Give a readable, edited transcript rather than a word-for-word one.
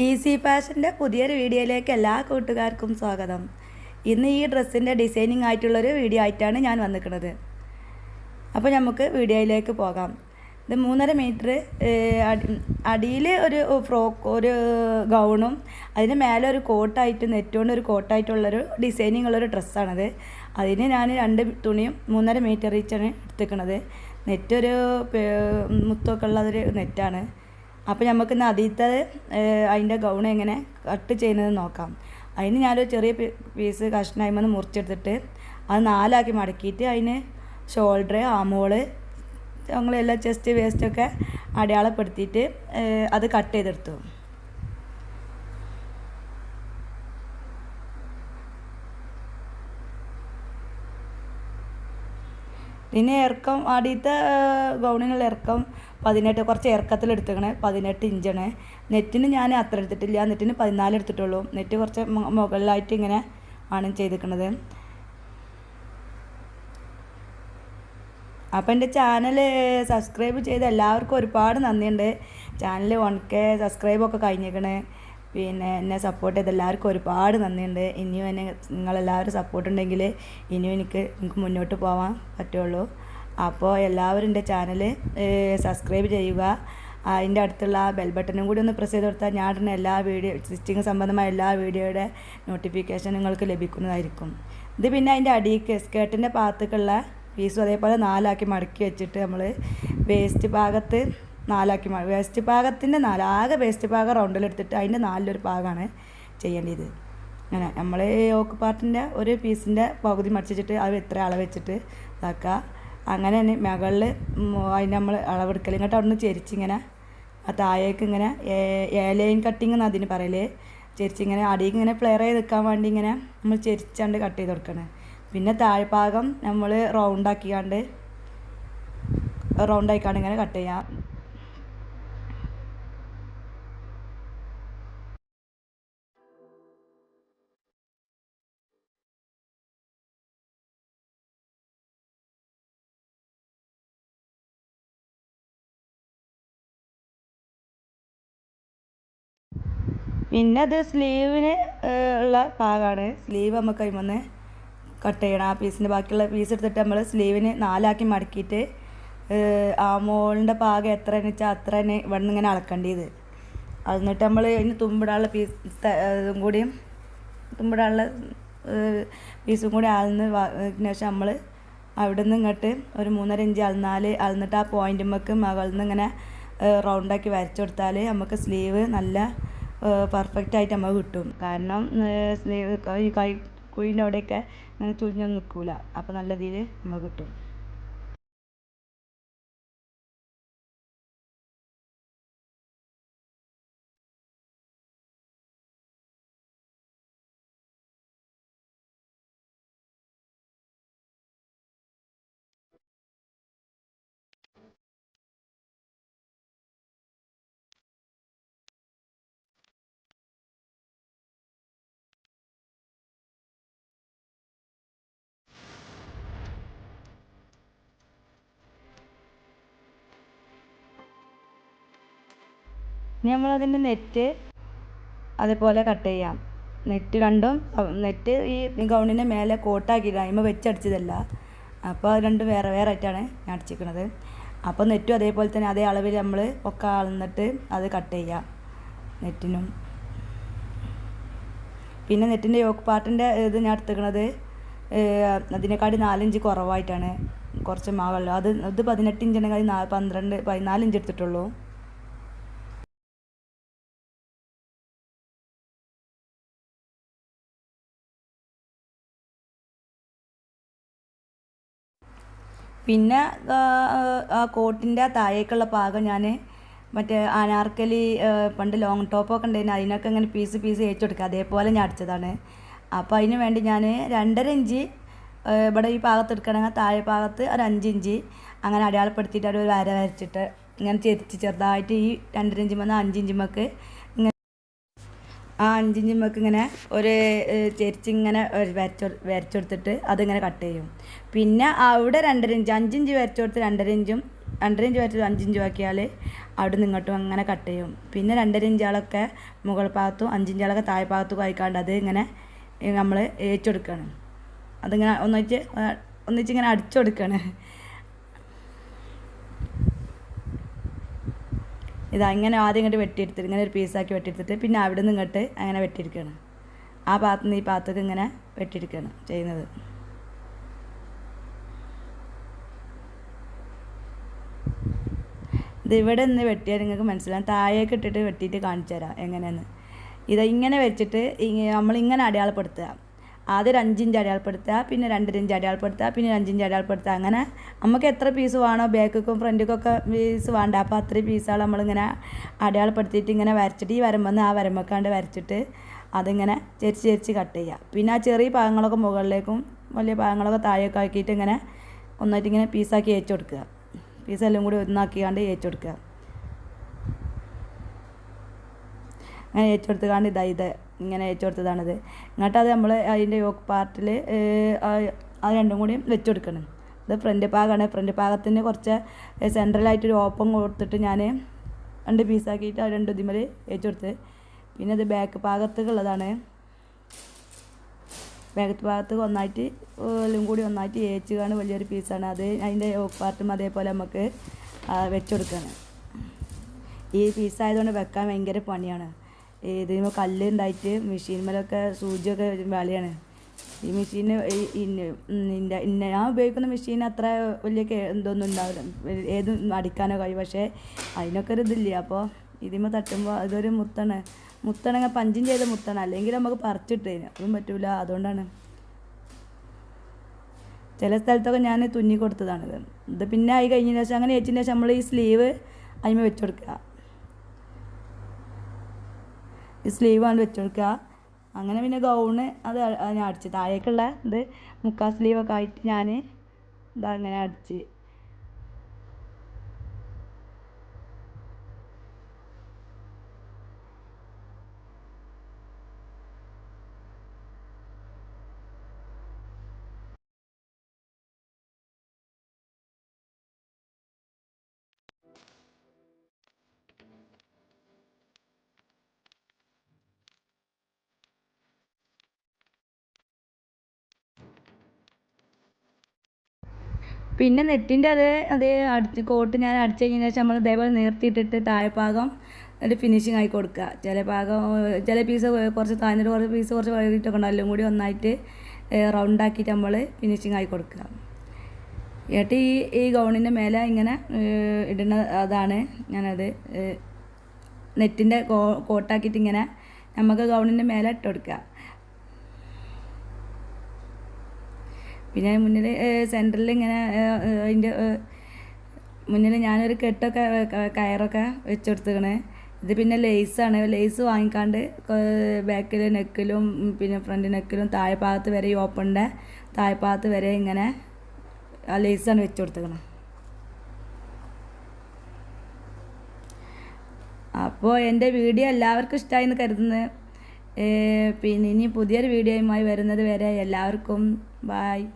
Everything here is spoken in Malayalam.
ഈസി ഫാഷൻ്റെ പുതിയൊരു വീഡിയോയിലേക്ക് എല്ലാ കൂട്ടുകാർക്കും സ്വാഗതം. ഇന്ന് ഈ ഡ്രസ്സിൻ്റെ ഡിസൈനിങ് ആയിട്ടുള്ളൊരു വീഡിയോ ആയിട്ടാണ് ഞാൻ വന്നിരിക്കുന്നത്. അപ്പോൾ നമുക്ക് വീഡിയോയിലേക്ക് പോകാം. ഇത് 3.5 മീറ്റർ അടിയിൽ ഒരു ഒരു ഗൗണും അതിന് മേലെ ഒരു കോട്ടായിട്ട് നെറ്റുകൊണ്ട് ഒരു കോട്ടായിട്ടുള്ളൊരു ഡിസൈനിങ് ഉള്ളൊരു ഡ്രസ്സാണത്. അതിന് ഞാൻ 2 തുണിയും 3.5 മീറ്റർ റീച്ചാണ് എടുത്തിരിക്കുന്നത്. നെറ്റ് ഒരു മുത്തൊക്കെ ഉള്ളതൊരു നെറ്റാണ്. അപ്പോൾ നമുക്കിന്ന് ആദ്യത്തെ അതിൻ്റെ ഗൗൺ എങ്ങനെ കട്ട് ചെയ്യുന്നത് നോക്കാം. അതിന് ഞാനൊരു ചെറിയ പീസ് കഷ്ണമായിമെന്ന് മുറിച്ചെടുത്തിട്ട് അത് 4 മടക്കിയിട്ട് അതിന് ഷോൾഡർ, ആമോള്, ഞങ്ങളെല്ലാം ചെസ്റ്റ് വേസ്റ്റൊക്കെ അടയാളപ്പെടുത്തിയിട്ട് അത് കട്ട് ചെയ്തെടുത്തു. പിന്നെ ഇറക്കം ആദ്യത്തെ ഗൗണിനുള്ള ഇറക്കം 18, കുറച്ച് ഇറക്കത്തിലെടുത്തേക്കണേ 18 ഇഞ്ചാണ്. നെറ്റിന് ഞാൻ അത്ര എടുത്തിട്ടില്ല, നെറ്റിന് 14 എടുത്തിട്ടുള്ളൂ. നെറ്റ് കുറച്ച് മുകളിലായിട്ട് ഇങ്ങനെ ആണ് ചെയ്തിരിക്കുന്നത്. അപ്പോൾ എൻ്റെ ചാനൽ സബ്സ്ക്രൈബ് ചെയ്ത എല്ലാവർക്കും ഒരുപാട് നന്ദിയുണ്ട്. Channel 1K സബ്സ്ക്രൈബൊക്കെ കഴിഞ്ഞേക്കണേ. പിന്നെ എന്നെ സപ്പോർട്ട് ചെയ്ത എല്ലാവർക്കും ഒരുപാട് നന്ദിയുണ്ട്. ഇനിയും എന്നെ നിങ്ങളെല്ലാവരും സപ്പോർട്ടുണ്ടെങ്കിൽ ഇനിയും എനിക്ക് മുന്നോട്ട് പോകാൻ പറ്റുള്ളൂ. അപ്പോൾ എല്ലാവരും എൻ്റെ ചാനൽ സബ്സ്ക്രൈബ് ചെയ്യുക. അതിൻ്റെ അടുത്തുള്ള ബെൽ ബട്ടണും കൂടി ഒന്ന് പ്രസ് ചെയ്ത് കൊടുത്താൽ ഞാൻ ഇടുന്ന എല്ലാ വീഡിയോ സ്റ്റിച്ചിങ് സംബന്ധമായ എല്ലാ വീഡിയോയുടെ നോട്ടിഫിക്കേഷൻ നിങ്ങൾക്ക് ലഭിക്കുന്നതായിരിക്കും. ഇത് പിന്നെ അതിൻ്റെ അടിക്ക് സ്കേർട്ടിൻ്റെ ഭാഗത്തേക്കുള്ള പീസും അതേപോലെ 4 മടക്കി വെച്ചിട്ട് നമ്മൾ വേസ്റ്റ് ഭാഗത്ത് 4 വേസ്റ്റ് ഭാഗത്തിൻ്റെ 4 ആകെ വേസ്റ്റ് ഭാഗം റൗണ്ടിലെടുത്തിട്ട് അതിൻ്റെ 4 ഭാഗമാണ് ചെയ്യേണ്ടത്. അങ്ങനെ നമ്മൾ യോക്ക് പാർട്ടിൻ്റെ ഒരു പീസിൻ്റെ പകുതി മടിച്ചിട്ട് അത് എത്ര അളവ് വെച്ചിട്ട് ഇതാക്കുക. അങ്ങനെ തന്നെ മുകളിൽ അതിൻ്റെ നമ്മൾ അളവെടുക്കൽ ഇങ്ങോട്ട് അവിടെ നിന്ന് ചെരിച്ചിങ്ങനെ ആ താഴേക്ക് ഇങ്ങനെ ലൈൻ കട്ടിങ് എന്ന് അതിന് പറയല്. ചെരിച്ചിങ്ങനെ അടിയിൽ ഇങ്ങനെ ഫ്ലെയർ ചെയ്ത് നിൽക്കാൻ വേണ്ടി ഇങ്ങനെ നമ്മൾ ചെരിച്ചാണ്ട് കട്ട് ചെയ്ത് കൊടുക്കണം. പിന്നെ താഴ്ഭാഗം നമ്മൾ റൗണ്ടാക്കിക്കാണ്ട് ഇങ്ങനെ കട്ട് ചെയ്യാം. പിന്നെ അത് സ്ലീവിന് ഉള്ള ഭാഗമാണ്. സ്ലീവ് നമുക്ക് അതിൽ കട്ട് ചെയ്യണം. ആ പീസിൻ്റെ ബാക്കിയുള്ള പീസ് എടുത്തിട്ട് നമ്മൾ സ്ലീവിന് 4 മടക്കിയിട്ട് ആ മോളിൻ്റെ ഭാഗം എത്ര വെച്ചാൽ അത്ര തന്നെ ഇവിടെ നിന്ന് ഇങ്ങനെ അളക്കേണ്ടത്. എന്നിട്ട് നമ്മൾ അതിന് തുമ്പിടാനുള്ള ഇതും കൂടിയും തുമ്പിടാനുള്ള പീസും കൂടി അളന്നതിന് ശേഷം നമ്മൾ അവിടെ നിന്ന് ഇങ്ങോട്ട് ഒരു 3.5 ഇഞ്ച് അളന്നിട്ട് ആ പോയിൻറ്റുമ്മക്ക് മുകളിൽ നിന്ന് ഇങ്ങനെ റൗണ്ടാക്കി വരച്ചു കൊടുത്താൽ നമുക്ക് സ്ലീവ് നല്ല പെർഫെക്റ്റ് ആയിട്ട് നമുക്ക് കിട്ടും. കാരണം സ്ലീവ് ഈ കുഴിൻ്റെ അവിടെയൊക്കെ അങ്ങനെ ചുഴിഞ്ഞൊന്നും നിൽക്കില്ല. അപ്പോൾ നല്ല രീതിയിൽ നമുക്ക് കിട്ടും. ഇനി നമ്മളതിൻ്റെ നെറ്റ് അതേപോലെ കട്ട് ചെയ്യാം. നെറ്റ് രണ്ടും നെറ്റ് ഈ ഗൗണിൻ്റെ മേലെ കോട്ടാക്കിയിട്ട് അതിന്മേൽ വെച്ചടിച്ചതല്ല. അപ്പോൾ അത് രണ്ടും വേറെ വേറെ ആയിട്ടാണ് ഞാൻ അടിച്ചിരിക്കുന്നത്. അപ്പോൾ നെറ്റും അതേപോലെ തന്നെ അതേ അളവിൽ നമ്മൾ ഒക്കെ അളന്നിട്ട് അത് കട്ട് ചെയ്യാം നെറ്റിനും. പിന്നെ നെറ്റിൻ്റെ യോക്ക് പാർട്ടിൻ്റെ ഇത് ഞാൻ എടുത്തിരിക്കുന്നത് അതിനെക്കാട്ടി 4 ഇഞ്ച് കുറവായിട്ടാണ്. കുറച്ച് മാവുള്ളൂ. ഇത് 18 ഇഞ്ചിനെക്കാട്ടി 14 ഇഞ്ച് എടുത്തിട്ടുള്ളൂ. പിന്നെ ആ കോട്ടിൻ്റെ താഴേക്കുള്ള ഭാഗം ഞാൻ മറ്റേ അനാർക്കലി പണ്ട് ലോങ് ടോപ്പൊക്കെ ഉണ്ടായിരുന്നു, അതിനൊക്കെ ഇങ്ങനെ പീസ് തേച്ച് കൊടുക്കുക. അതേപോലെ ഞാൻ അടിച്ചതാണ്. അപ്പോൾ അതിന് വേണ്ടി ഞാൻ 2.5 ഇഞ്ച് ഇവിടെ ഈ ഭാഗത്ത് എടുക്കണമെങ്കിൽ താഴെ ഭാഗത്ത് ഒരു 5 ഇഞ്ച് അങ്ങനെ അടയാളപ്പെടുത്തിയിട്ട് ഒരു വര വരച്ചിട്ട് ഇങ്ങനെ ചെറുതായിട്ട് ഈ 2.5 ഇഞ്ച് 5 ഇഞ്ചുമൊക്കെ ആ 5 ഇഞ്ചുമൊക്കെ ഇങ്ങനെ ഒരു ചെരിച്ചിങ്ങനെ വരച്ചെടുത്തിട്ട് അതിങ്ങനെ കട്ട് ചെയ്യും. പിന്നെ അവിടെ 2.5 ഇഞ്ച് 5 ഇഞ്ച് വരച്ചെടുത്ത് 2.5 ഇഞ്ചും 2.5 ഇഞ്ച് വെച്ചിട്ട് 5 ഇഞ്ച് ആക്കിയാൽ അവിടെ നിന്ന് ഇങ്ങോട്ടും അങ്ങനെ കട്ട് ചെയ്യും. പിന്നെ 2.5 ഇഞ്ചാളൊക്കെ മുകൾ ഭാഗത്തും 5 ഇഞ്ചാളൊക്കെ താഴെ ഭാഗത്തും ആയിക്കാണ്ട് അത് ഇങ്ങനെ നമ്മൾ ഏച്ചെടുക്കുകയാണ്. അതിങ്ങനെ ഒന്നിച്ചിങ്ങനെ അടിച്ചെടുക്കുകയാണ്. ഇതാ ഇങ്ങനെ ആദ്യം ഇങ്ങോട്ട് വെട്ടിയെടുത്തിട്ട് ഇങ്ങനെ ഒരു പീസാക്കി വെട്ടിയെടുത്തിട്ട് പിന്നെ അവിടെ നിന്ന് ഇങ്ങോട്ട് അങ്ങനെ വെട്ടിയെടുക്കുകയാണ്. ആ ഭാഗത്ത് നിന്ന് ഈ ഭാഗത്തേക്ക് ഇങ്ങനെ വെട്ടിയെടുക്കുകയാണ് ചെയ്യുന്നത്. ഇത് ഇവിടെ നിന്ന് വെട്ടിയാൽ നിങ്ങൾക്ക് മനസ്സിലാവും. താഴേക്ക് ഇട്ടിട്ട് വെട്ടിയിട്ട് കാണിച്ചു തരാം എങ്ങനെയെന്ന്. ഇങ്ങനെ വെച്ചിട്ട് നമ്മളിങ്ങനെ അടയാളപ്പെടുത്തുക. ആദ്യം ഒരു 5 ഇഞ്ച് അടയാളപ്പെടുത്തുക, പിന്നെ 2.5 ഇഞ്ച് അടയാളപ്പെടുത്തുക, പിന്നെ 5 ഇഞ്ച് അടയാളപ്പെടുത്തുക. അങ്ങനെ നമുക്ക് എത്ര പീസ് വേണോ ബാക്കിക്കും ഫ്രണ്ടിക്കൊക്കെ പീസ് വേണ്ട, അപ്പോൾ അത്രയും പീസുകൾ നമ്മളിങ്ങനെ അടയാളപ്പെടുത്തിയിട്ട് ഇങ്ങനെ വരച്ചിട്ട് ഈ വരമ്പെന്ന് ആ വരമ്പക്കാണ്ട് വരച്ചിട്ട് അതിങ്ങനെ ചെരിച്ച് കട്ട് ചെയ്യുക. പിന്നെ ആ ചെറിയ ഭാഗങ്ങളൊക്കെ മുകളിലേക്കും വലിയ ഭാഗങ്ങളൊക്കെ താഴേക്ക് ആക്കിയിട്ട് ഇങ്ങനെ ഒന്നായിട്ട് ഇങ്ങനെ പീസാക്കി ഏച്ചു കൊടുക്കുക. പീസെല്ലാം കൂടി ഒന്നാക്കിക്കാണ്ട് ഏച്ചു കൊടുക്കുക. അങ്ങനെ ഏച്ചു കൊടുത്തുകൊണ്ട് ഇത് ഇങ്ങനെ ഏച്ചു കൊടുത്തതാണിത്. എന്നിട്ട് അത് നമ്മൾ അതിൻ്റെ യോക്ക് പാർട്ടിൽ അത് രണ്ടും കൂടി വെച്ച് കൊടുക്കണം. ഇത് ഫ്രണ്ട് ഭാഗമാണ്. ഫ്രണ്ട് ഭാഗത്തിന് കുറച്ച് സെൻട്രലായിട്ടൊരു ഓപ്പൺ കൊടുത്തിട്ട് ഞാൻ 2 പീസാക്കിയിട്ട് ആ 2 ഇതിമേൽ ഏച്ചു കൊടുത്ത്. പിന്നെ ഇത് ബാക്ക് ഭാഗത്തേക്കുള്ളതാണ്. ബാക്ക് ഭാഗത്ത് ഒന്നായിട്ട് എല്ലാം കൂടി ഒന്നായിട്ട് ഏച്ചുകാണ് വലിയൊരു പീസാണ്. അത് അതിൻ്റെ യോക്ക് പാർട്ടും അതേപോലെ നമുക്ക് വെച്ച് കൊടുക്കുകയാണ്. ഈ പീസായതുകൊണ്ട് വെക്കാൻ ഭയങ്കര പണിയാണ്. ഇതിന് കല്ല് ഉണ്ടായിട്ട് മെഷീൻമേലൊക്കെ സൂചിയൊക്കെ വലിയാണ്. ഈ മെഷീന് ഞാൻ ഉപയോഗിക്കുന്ന മെഷീൻ അത്ര വലിയ ഇതൊന്നും ഉണ്ടാവില്ല, ഏതും അടിക്കാനോ കഴിയും. പക്ഷേ അതിനൊക്കെ ഒരു ഇതില്ല. അപ്പോൾ ഇതിമ തട്ടുമ്പോൾ അതൊരു മുത്തണെങ്കിൽ പഞ്ചും ചെയ്ത മുത്താണ്, അല്ലെങ്കിൽ നമുക്ക് പറിച്ചിട്ടേന് അതും പറ്റൂല. അതുകൊണ്ടാണ് ചില സ്ഥലത്തൊക്കെ ഞാൻ തുന്നി കൊടുത്തതാണിത്. ഇത് പിന്നെ ആയി കഴിഞ്ഞതിന് ശേഷം അങ്ങനെ വെച്ചതിന് ശേഷം നമ്മൾ ഈ സ്ലീവ് അതിമ വെച്ച് കൊടുക്കുക. ഈ സ്ലീവാണ് വെച്ച് കൊടുക്കുക. അങ്ങനെ പിന്നെ ഗൗണ് അത് ഞാൻ അടിച്ച് താഴേക്കുള്ള ഇത് 3/4 സ്ലീവൊക്കെ ആയിട്ട് ഞാൻ ഇതാ അങ്ങനെ അടിച്ച്. പിന്നെ നെറ്റിൻ്റെ അതേ കോട്ട് ഞാൻ അടിച്ച് കഴിഞ്ഞതിന് ശേഷം നമ്മൾ ഇതേപോലെ നിർത്തിയിട്ടിട്ട് താഴെഭാഗം ഒരു ഫിനിഷിങ് ആയി കൊടുക്കുക. ചില പീസ് കുറച്ച് താഴ്ന്നിട്ട് കുറച്ച് പീസ് കുറച്ച് വൈകിട്ടൊക്കെ ഉണ്ട്, എല്ലാം കൂടി ഒന്നായിട്ട് റൗണ്ടാക്കിയിട്ട് നമ്മൾ ഫിനിഷിങ് ആയി കൊടുക്കുക. എന്നിട്ട് ഈ ഗൗണിൻ്റെ മേലെ ഇങ്ങനെ ഇടുന്ന അതാണ് ഞാനത് നെറ്റിൻ്റെ കോട്ടാക്കിയിട്ട് ഇങ്ങനെ നമുക്ക് ഗൗണിൻ്റെ മേലെ ഇട്ട് കൊടുക്കുക. പിന്നെ മുന്നിൽ സെൻറ്ററിൽ ഇങ്ങനെ അതിൻ്റെ മുന്നിൽ ഞാനൊരു കെട്ടൊക്കെ കയറൊക്കെ വെച്ച് കൊടുത്തേക്കണേ. ഇത് പിന്നെ ലേസാണ്. ലേസ് വാങ്ങിക്കാണ്ട് ബാക്കിൽ നെക്കിലും പിന്നെ ഫ്രണ്ട് നെക്കിലും താഴെ ഭാഗത്ത് വരെ ഈ ഓപ്പണിൻ്റെ താഴെ ഭാഗത്ത് വരെ ഇങ്ങനെ ആ ലേസാണ് വെച്ച് കൊടുത്തേക്കണേ. അപ്പോൾ എൻ്റെ വീഡിയോ എല്ലാവർക്കും ഇഷ്ടമായി എന്ന് കരുതുന്നത്. പിന്നെ ഇനി പുതിയൊരു വീഡിയോയുമായി വരുന്നത് വരെ എല്ലാവർക്കും ബായ്.